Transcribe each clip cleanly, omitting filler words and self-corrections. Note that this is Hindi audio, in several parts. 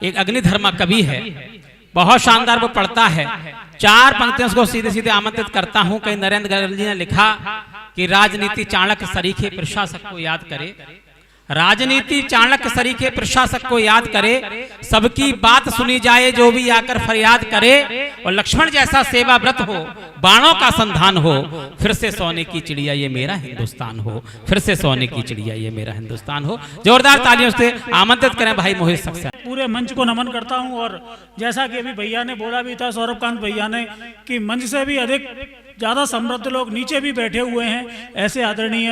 एक अग्निधर्मा कवि है, बहुत शानदार वो पढ़ता है। 4 पंक्तियों को सीधे सीधे आमंत्रित करता हूं। कहीं नरेंद्र गर्ग जी ने लिखा कि राजनीति चाणक्य सरीखे प्रशासक को याद करे, राजनीति चाणक्य सरीखे प्रशासक को याद करे, सबकी बात सुनी जाए जो भी आकर फरियाद करे, और लक्ष्मण जैसा सेवा व्रत हो, बाणों का संधान हो, फिर से सोने की चिड़िया ये मेरा हिंदुस्तान हो, फिर से सोने की चिड़िया ये मेरा हिंदुस्तान हो। जोरदार तालियों से आमंत्रित करें भाई मोहित सक्सेना। पूरे मंच को नमन करता हूं। और जैसा कि अभी भैया ने बोला भी था, सौरभकांत भैया ने, कि मंच से भी अधिक ज़्यादा समृद्ध लोग नीचे भी बैठे हुए हैं। ऐसे आदरणीय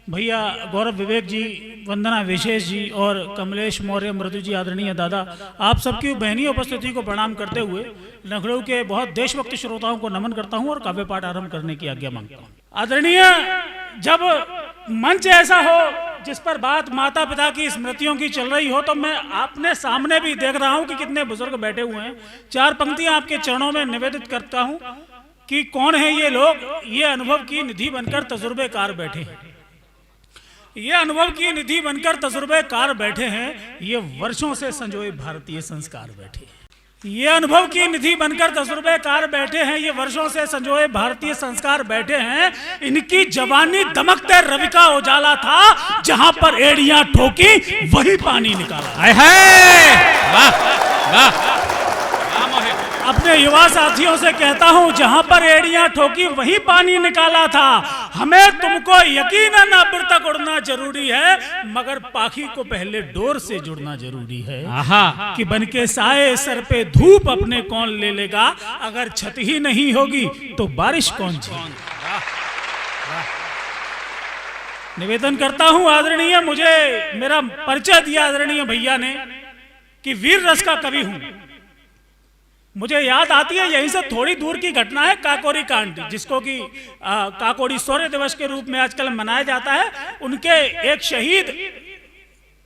भैया गौरव विवेक जी, वंदना विशेष जी और कमलेश मौर्य मृदु जी, आदरणीय दादा, आप सबकी बहनी उपस्थिति को प्रणाम करते हुए लखनऊ के बहुत देशभक्त श्रोताओं को नमन करता हूं और काव्य पाठ आरंभ करने की आज्ञा मांगता हूं। आदरणीय, जब मंच ऐसा हो जिस पर बात माता पिता की स्मृतियों की चल रही हो, तो मैं अपने सामने भी देख रहा हूं कि कितने बुजुर्ग बैठे हुए हैं। 4 पंक्तियां आपके चरणों में निवेदित करता हूं कि कौन है ये लोग। ये अनुभव की निधि बनकर तजुर्बेकार बैठे हैं, ये अनुभव की निधि बनकर तजुर्बेकार बैठे हैं, ये वर्षों से संजोए भारतीय संस्कार बैठे हैं। ये अनुभव की निधि बनकर तजुर्बेकार बैठे हैं, ये वर्षों से संजोए भारतीय संस्कार बैठे हैं। इनकी जवानी दमकते रवि का उजाला था, जहां पर एड़ियां ठोकी वही पानी निकाला। वाह वाह। अपने युवा साथियों से कहता हूं, जहां पर एड़ियां ठोकी वही पानी निकाला था। हमें तुमको यकीनन अब तक उड़ना जरूरी है, मगर पाखी को पहले डोर से जुड़ना जरूरी है। कि बनके साए सर पे धूप अपने कौन ले लेगा, अगर छत ही नहीं होगी तो बारिश कौन झेलेगा। निवेदन करता हूं आदरणीय, मुझे मेरा परिचय दिया आदरणीय भैया ने कि वीर रस का कवि हूं। मुझे याद आती है, यहीं से थोड़ी दूर की घटना है काकोरी कांड, जिसको कि काकोरी शौर्य दिवस के रूप में आजकल मनाया जाता है। उनके एक शहीद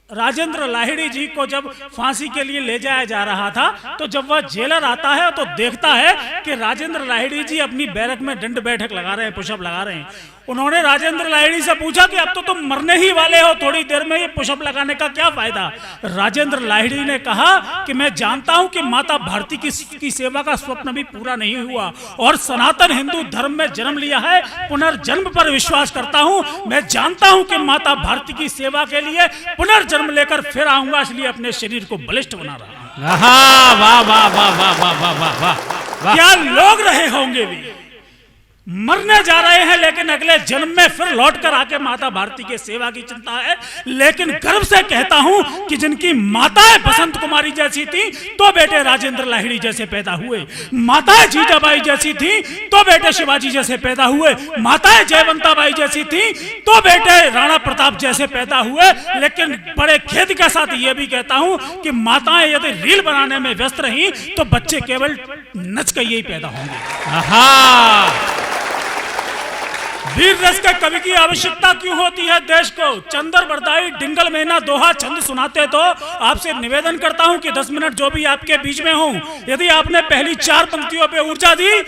राजेंद्र लाहिड़ी जी को जब फांसी के लिए ले जाया जा रहा था, तो जब वह जेलर आता है तो देखता है कि राजेंद्र लाहिड़ी जी अपनी बैरक में दंड बैठक लगा रहे हैं, पुशअप लगा रहे हैं। उन्होंने राजेंद्र लाहिड़ी से पूछा कि अब तो तुम मरने ही वाले हो, थोड़ी देर में ये पुशअप लगाने का क्या फायदा। राजेंद्र लाहिड़ी ने कहा कि मैं जानता हूं कि माता भारती की सेवा का स्वप्न भी पूरा नहीं हुआ, और सनातन हिंदू धर्म में जन्म लिया है, पुनर्जन्म पर विश्वास करता हूं। मैं जानता हूं कि माता भारती की सेवा के लिए पुनर्जन्म लेकर फिर आऊंगा, इसलिए अपने शरीर को बलिष्ठ बना रहा हूं। वाह वाह वाह वाह वाह वाह वाह। क्या लोग रहे होंगे भी, मरने जा रहे हैं, लेकिन अगले जन्म में फिर लौट कर आके माता भारती के सेवा की चिंता है। लेकिन गर्व से कहता हूं कि जिनकी माताएं बसंत कुमारी जैसी थी, तो बेटे राजेंद्र लाहिड़ी जैसे पैदा हुए। माताएं जीजाबाई जैसी थी, तो बेटे शिवाजी जैसे पैदा हुए। माताएं जयवंताबाई जैसी थी, तो बेटे राणा प्रताप जैसे पैदा हुए। लेकिन बड़े खेद के साथ ये भी कहता हूं कि माताएं यदि रील बनाने में व्यस्त रही, तो बच्चे केवल नच के ही पैदा होंगे। वीर रस के कवि की आवश्यकता क्यों होती है देश को। चंदर बरदाई डिंगल महीना दोहा छंद सुनाते, तो आपसे निवेदन करता हूं कि 10 मिनट जो भी आपके बीच में हो, यदि आपने पहली 4 पंक्तियों पे ऊर्जा दी,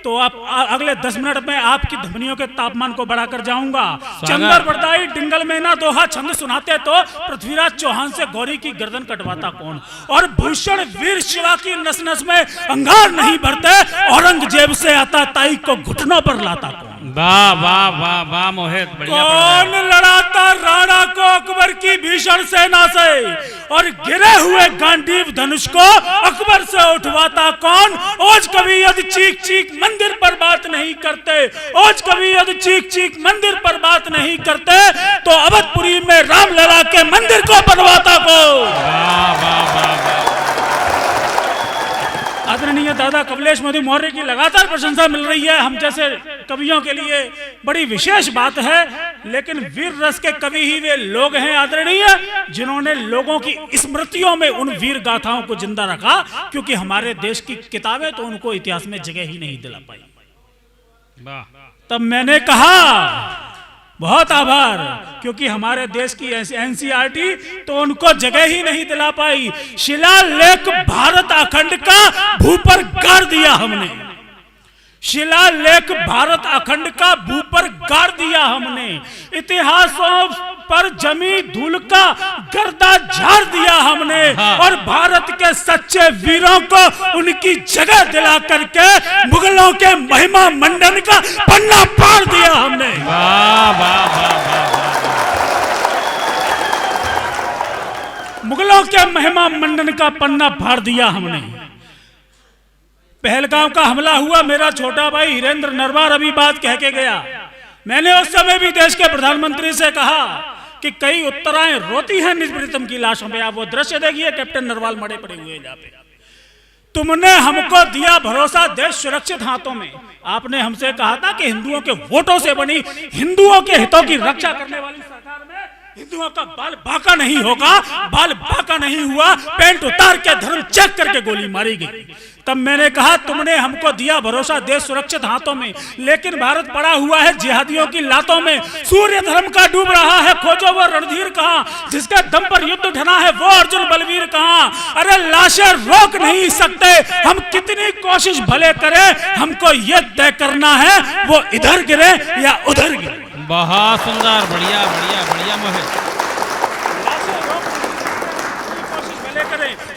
तो आप अगले 10 मिनट में आपकी ध्वनियों के तापमान को बढ़ाकर जाऊंगा। चंदर बरदाई डिंगल महीना दोहा छंद सुनाते, तो पृथ्वीराज चौहान से गौरी की गर्दन कटवाता कौन, और भूषण वीर शिवा की नस नस में अंगार नहीं भरते, औरंगजेब से आता ताई को घुटनों पर लाता कौन। वाह वाह वाह वाह मोहित, कौन लड़ाता राणा को अकबर की भीषण सेना से, और गिरे हुए गांडीव धनुष को अकबर से उठवाता कौन। ओज कभी यदि चीख चीख मंदिर पर बात नहीं करते, ओज कभी यदि चीख चीख मंदिर पर बात नहीं करते, तो अवधपुरी में रामलला के मंदिर को बनवाता कौन। वाह वाह वाह। आदरणीय दादा कमलेश मधु मौर्य की लगातार प्रशंसा मिल रही है, हम जैसे कवियों के लिए बड़ी विशेष बात है। लेकिन वीर रस के कवि ही वे लोग हैं आदरणीय, जिन्होंने लोगों की स्मृतियों में उन वीर गाथाओं को जिंदा रखा, क्योंकि हमारे देश की किताबें तो उनको इतिहास में जगह ही नहीं दिला पाई। तब मैंने कहा बहुत आभार, क्योंकि हमारे देश की एनसीईआरटी तो उनको जगह ही नहीं दिला पाई। शिलालेख भारत अखंड का भू पर गाड़ दिया हमने, शिलालेख भारत अखंड का भू पर गाड़ दिया हमने। इतिहासों पर जमी धूल का गर्दा झाड़ दिया हमने, और भारत के सच्चे वीरों को उनकी जगह दिला करके मुगलों के महिमा मंडन का पन्ना फाड़ दिया हमने। वाह वाह वाह वाह। मुगलों के महिमा मंडन का पन्ना फाड़ दिया हमने। पहलगाम का हमला हुआ, मेरा छोटा भाई हिरेंद्र नरवार अभी बात कह के गया। मैंने उस समय भी देश के प्रधानमंत्री से कहा कि कई उत्तराएं रोती हैं निज प्रीतम की लाशों पे। आप वो दृश्य देखिए, कैप्टन नरवाल मरे पड़े हुए हैं जहाँ पे। तुमने हमको दिया भरोसा, देश सुरक्षित हाथों में। आपने हमसे कहा था कि हिंदुओं के वोटों से बनी, हिंदुओं के हितों की रक्षा करने वाली सरकार में हिंदुओं का बाल बांका नहीं होगा। बाल बांका नहीं हुआ, पैंट उतार के धर्म चेक करके गोली मारी गई। तब मैंने कहा तुमने हमको दिया भरोसा, देश सुरक्षित हाथों में, लेकिन भारत पड़ा हुआ है जिहादियों की लातों में। सूर्य धर्म का डूब रहा है, खोजो वो रणधीर कहां, जिसके दम पर युद्ध ढना है वो अर्जुन बलवीर कहां। अरे लाशें रोक नहीं सकते, हम कितनी कोशिश भले करें, हमको ये तय करना है वो इधर गिरे या उधर गिरे। बहुत सुंदर, बढ़िया बढ़िया बढ़िया मोहित।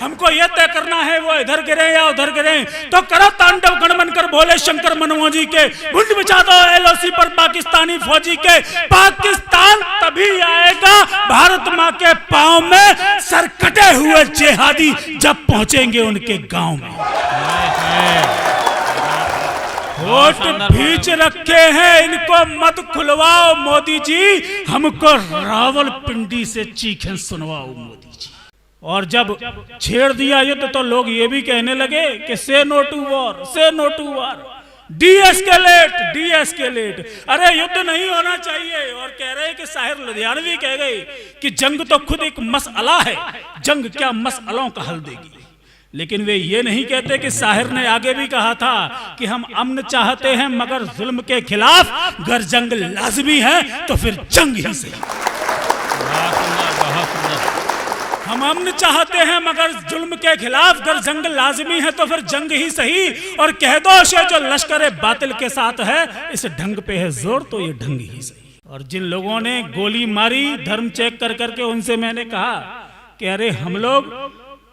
हमको यह तय करना है वो इधर गिरे या उधर गिरे। तो करो तांडव गण बनकर बोले शंकर मनमोजी के, मुंड बिछा दो एलओसी पर पाकिस्तानी फौजी के। पाकिस्तान तभी आएगा भारत माँ के पांव में, सर कटे हुए जिहादी जब पहुंचेंगे उनके गांव में। होठ भींच रखे हैं, इनको मत खुलवाओ मोदी जी, हमको रावलपिंडी से चीखें सुनवाओ मोदी जी। और जब छेड़ दिया युद्ध तो लोग ये भी कहने लगे कि say no to war, say no to war, deescalate, deescalate. अरे युद्ध नहीं होना चाहिए। और कह रहे कि साहिर लुधियानवी कह गए कि जंग तो खुद एक मसला है, जंग क्या मसलों का हल देगी। लेकिन वे ये नहीं कहते कि साहिर ने आगे भी कहा था कि हम अमन चाहते हैं मगर जुल्म के खिलाफ, अगर जंग लाजमी है तो फिर जंग ही सही। हम अमन चाहते हैं मगर जुल्म के खिलाफ, अगर जंग लाजमी है तो फिर जंग ही सही। और कह दो शे जो लश्कर बातिल के साथ है, इस ढंग पे है जोर तो ये ढंग ही सही। और जिन लोगों ने गोली मारी धर्म चेक कर करके, उनसे मैंने कहा कि अरे हम लोग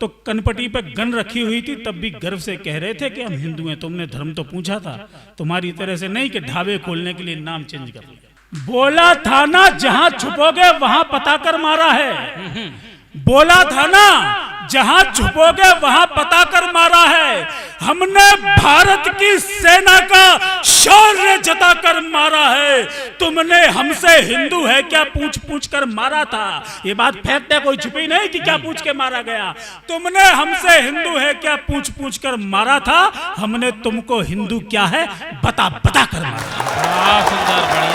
तो कनपटी पे गन रखी हुई थी, तब भी गर्व से कह रहे थे कि हम हिंदू हैं। तुमने धर्म तो पूछा था, तुम्हारी तरह से नहीं कि ढाबे खोलने के लिए नाम चेंज कर लिया। बोला था ना जहां छुपोगे वहां पता कर मारा है। बोला था ना जहां छुपोगे वहां पता कर मारा है। हमने भारत की सेना का शौर्य जताकर मारा है। तुमने हमसे हिंदू है क्या पूछ पूछ कर मारा था। ये बात फैक्ट है, कोई छुपी नहीं कि क्या पूछ के मारा गया। तुमने हमसे हिंदू है क्या पूछ पूछ कर मारा था। हमने तुमको हिंदू क्या है बता बता कर मारा। सुंदर, बढ़िया।